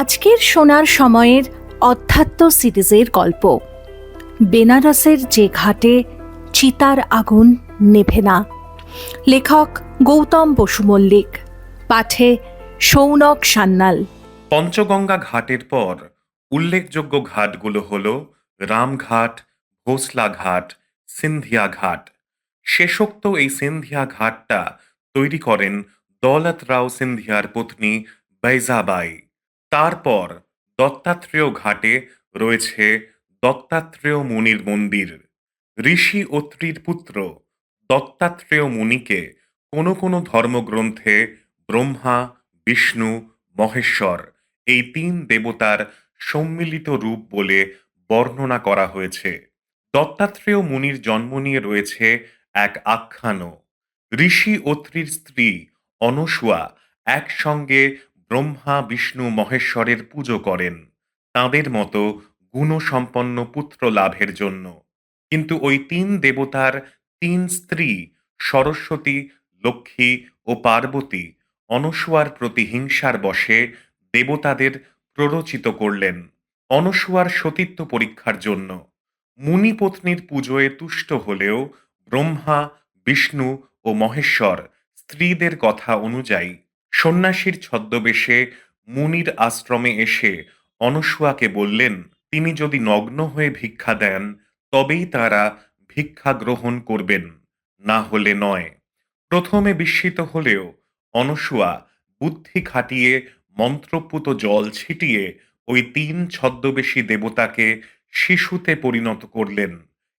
আজকের শোনার সময়ের অধ্যাত্ম সিরিজের গল্প বেনারসের যে ঘাটে চিতার আগুন নেভে না। লেখক গৌতম বসু মল্লিক, পাঠে সৌনক সান্যাল। পঞ্চগঙ্গা ঘাটের পর উল্লেখযোগ্য ঘাটগুলো হল রামঘাট, ভোসলা ঘাট, সিন্ধিয়া ঘাট। শেষোক্ত এই সিন্ধিয়া ঘাটটা তৈরি করেন দৌলত রাও সিন্ধিয়ার পত্নী বাইজাবাই। তারপর দত্তাত্রেয় ঘাটে রয়েছে দত্তাত্রেয় মুনির মন্দির। ঋষি অত্রির পুত্র দত্তাত্রেয় মুনিকে কোনো কোনো ধর্মগ্রন্থে ব্রহ্মা, বিষ্ণু, মহেশ্বর এই তিন দেবতার সম্মিলিত রূপ বলে বর্ণনা করা হয়েছে। দত্তাত্রেয় মুনির জন্ম নিয়ে রয়েছে এক আখ্যানও। ঋষি অত্রির স্ত্রী অনসূয়া একসঙ্গে ব্রহ্মা, বিষ্ণু, মহেশ্বরের পুজো করেন তাঁদের মতো গুণসম্পন্ন পুত্র লাভের জন্য। কিন্তু ওই তিন দেবতার তিন স্ত্রী সরস্বতী, লক্ষ্মী ও পার্বতী অনসূয়ার প্রতি হিংসার বশে দেবতাদের প্ররোচিত করলেন অনসূয়ার সতীত্ব পরীক্ষার জন্য। মুনিপত্নীর পুজোয় তুষ্ট হলেও ব্রহ্মা, বিষ্ণু ও মহেশ্বর স্ত্রীদের কথা অনুযায়ী সন্ন্যাসীর ছদ্মবেশে মুনির আশ্রমে এসে অনসূয়াকে বললেন তিনি যদি নগ্ন হয়ে ভিক্ষা দেন তবেই তারা ভিক্ষা গ্রহণ করবেন, না হলে নয়। প্রথমে বিস্মিত হলেও অনসূয়া বুদ্ধি খাটিয়ে মন্ত্রপুত জল ছিটিয়ে ওই তিন ছদ্মবেশী দেবতাকে শিশুতে পরিণত করলেন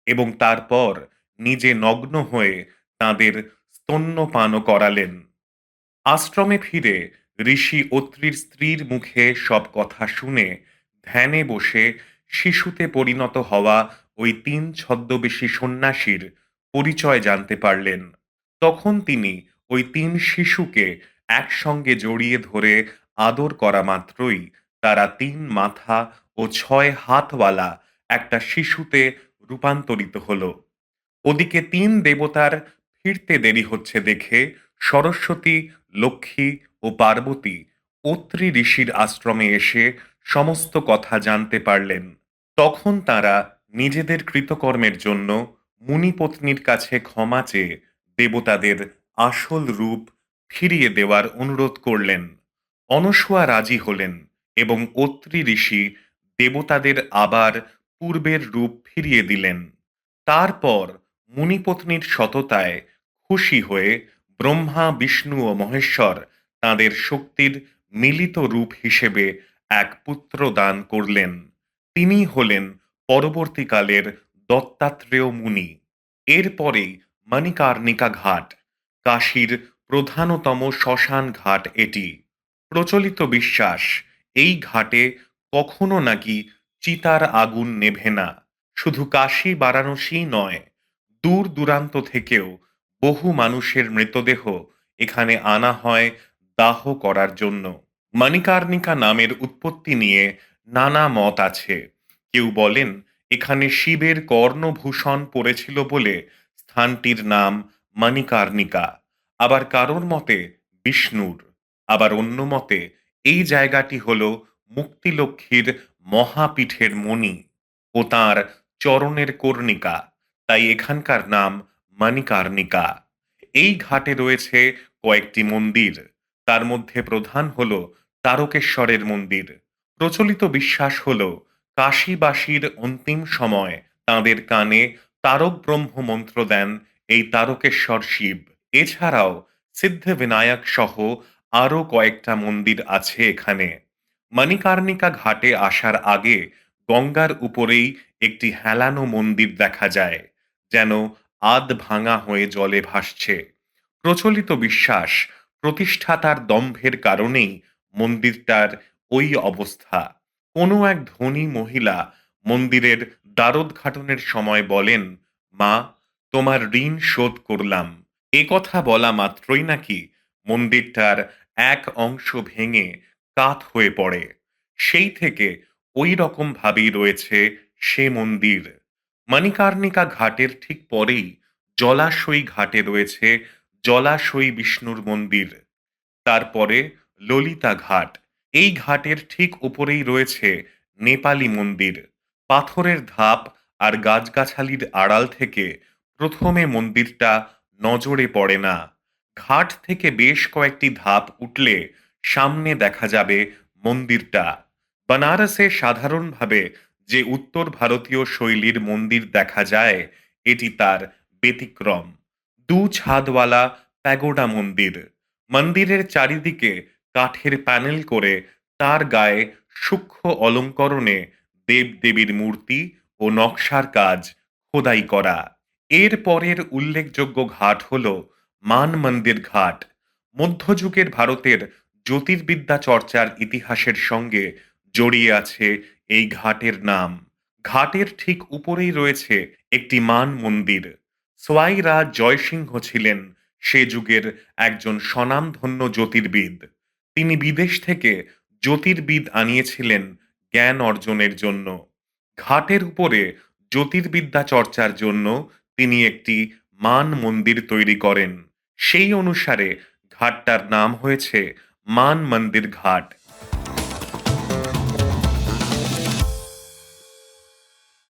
এবং তারপর নিজে নগ্ন হয়ে তাঁদের স্তন্যপানও করালেন। আশ্রমে ফিরে ঋষি অত্রির স্ত্রীর মুখে সব কথা শুনে ধ্যানে বসে শিশুতে পরিণত হওয়া ওই তিন ছদ্মবেশী সন্ন্যাসীর পরিচয় জানতে পারলেন। তখন তিনি ওই তিন শিশুকে একসঙ্গে জড়িয়ে ধরে আদর করা মাত্রই তারা তিন মাথা ও ছয় হাতওয়ালা একটা শিশুতে রূপান্তরিত হল। ওদিকে তিন দেবতার ফিরতে দেরি হচ্ছে দেখে সরস্বতী, লক্ষ্মী ও পার্বতী অত্রি ঋষির আশ্রমে এসে সমস্ত কথা জানতে পারলেন। তখন তারা নিজেদের কৃতকর্মের জন্য মুনিপত্নীর কাছে ক্ষমা চেয়ে দেবতাদের আসল রূপ ফিরিয়ে দেওয়ার অনুরোধ করলেন। অনসূয়া রাজি হলেন এবং অত্রি ঋষি দেবতাদের আবার পূর্বের রূপ ফিরিয়ে দিলেন। তারপর মুনিপত্নীর সততায় খুশি হয়ে ব্রহ্মা, বিষ্ণু ও মহেশ্বর তাঁদের শক্তির মিলিত রূপ হিসেবে এক পুত্র দান করলেন। তিনি হলেন পরবর্তীকালের দত্তাত্রেয় মুনি। এরপরেই মণিকার্ণিকা ঘাট, কাশীর প্রধানতম শ্মশান ঘাট এটি। প্রচলিত বিশ্বাস এই ঘাটে কখনো নাকি চিতার আগুন নেভে না। শুধু কাশী, বারাণসী নয়, দূর দূরান্ত থেকেও বহু মানুষের মৃতদেহ এখানে আনা হয় দাহ করার জন্য। মণিকার্ণিকা নামের উৎপত্তি নিয়ে নানা মত আছে। কেউ বলেন এখানে শিবের কর্ণভূষণ পড়েছিল বলে স্থানটির নাম মণিকার্ণিকা। আবার কারোর মতে বিষ্ণুর, আবার অন্য মতে এই জায়গাটি হল মুক্তিলক্ষ্মীর মহাপীঠের মণি ও তাঁর চরণের কর্ণিকা, তাই এখানকার নাম মণিকার্ণিকা। এই ঘাটে রয়েছে কয়েকটি মন্দির, তার মধ্যে প্রধান হল তারকেশ্বরের মন্দির। প্রচলিত বিশ্বাস হল কাশীবাসীর অন্তিম সময় তাঁদের কানে তারক ব্রহ্ম মন্ত্র দেন এই তারকেশ্বর শিব। এছাড়াও সিদ্ধিবিনায়ক সহ আরও কয়েকটা মন্দির আছে এখানে। মণিকার্ণিকা ঘাটে আসার আগে গঙ্গার উপরেই একটি হেলানো মন্দির দেখা যায়, যেন আধ ভাঙা হয়ে জলে ভাসছে। প্রচলিত বিশ্বাস প্রতিষ্ঠাতার দম্ভের কারণেই মন্দিরটার ওই অবস্থা। কোনো এক ধনী মহিলা মন্দিরের দ্বারোদ্ঘাটনের সময় বলেন, মা, তোমার ঋণ শোধ করলাম। এ কথা বলা মাত্রই নাকি মন্দিরটার এক অংশ ভেঙে কাঠ হয়ে পড়ে। সেই থেকে ওই রকম ভাবেই রয়েছে সে মন্দির। মণিকার্ণিকা ঘাটের ঠিক পরেই জলাশয়ী ঘাটে রয়েছে জলাশয়ী বিষ্ণুর মন্দির। তারপরে ললিতা ঘাট, এই ঘাটের ঠিক উপরেই রয়েছে নেপালি মন্দির। পাথরের ধাপ আর গাছগাছালির আড়াল থেকে প্রথমে মন্দিরটা নজরে পড়ে না। ঘাট থেকে বেশ কয়েকটি ধাপ উঠলে সামনে দেখা যাবে মন্দিরটা। বানারসে সাধারণভাবে যে উত্তর ভারতীয় শৈলীর মন্দির দেখা যায়, এটি তার ব্যতিক্রম। দু ছাদওয়ালা প্যাগোডা মন্দির। মন্দিরের চারিদিকে কাঠের প্যানেল করে তার গায়ে সূক্ষ্ম অলঙ্করণে দেবদেবীর মূর্তি ও নকশার কাজ খোদাই করা। এর পরের উল্লেখযোগ্য ঘাট হল মান মন্দির ঘাট। মধ্যযুগের ভারতের জ্যোতির্বিদ্যা চর্চার ইতিহাসের সঙ্গে জড়িয়ে আছে এই ঘাটের নাম। ঘাটের ঠিক উপরেই রয়েছে একটি মান মন্দির। সোয়াই রাজ জয়সিংহ ছিলেন সে যুগের একজন স্বনামধন্য জ্যোতির্বিদ। তিনি বিদেশ থেকে জ্যোতির্বিদ আনিয়েছিলেন জ্ঞান অর্জনের জন্য। ঘাটের উপরে জ্যোতির্বিদ্যা চর্চার জন্য তিনি একটি মান মন্দির তৈরি করেন। সেই অনুসারে ঘাটটার নাম হয়েছে মান মন্দির ঘাট।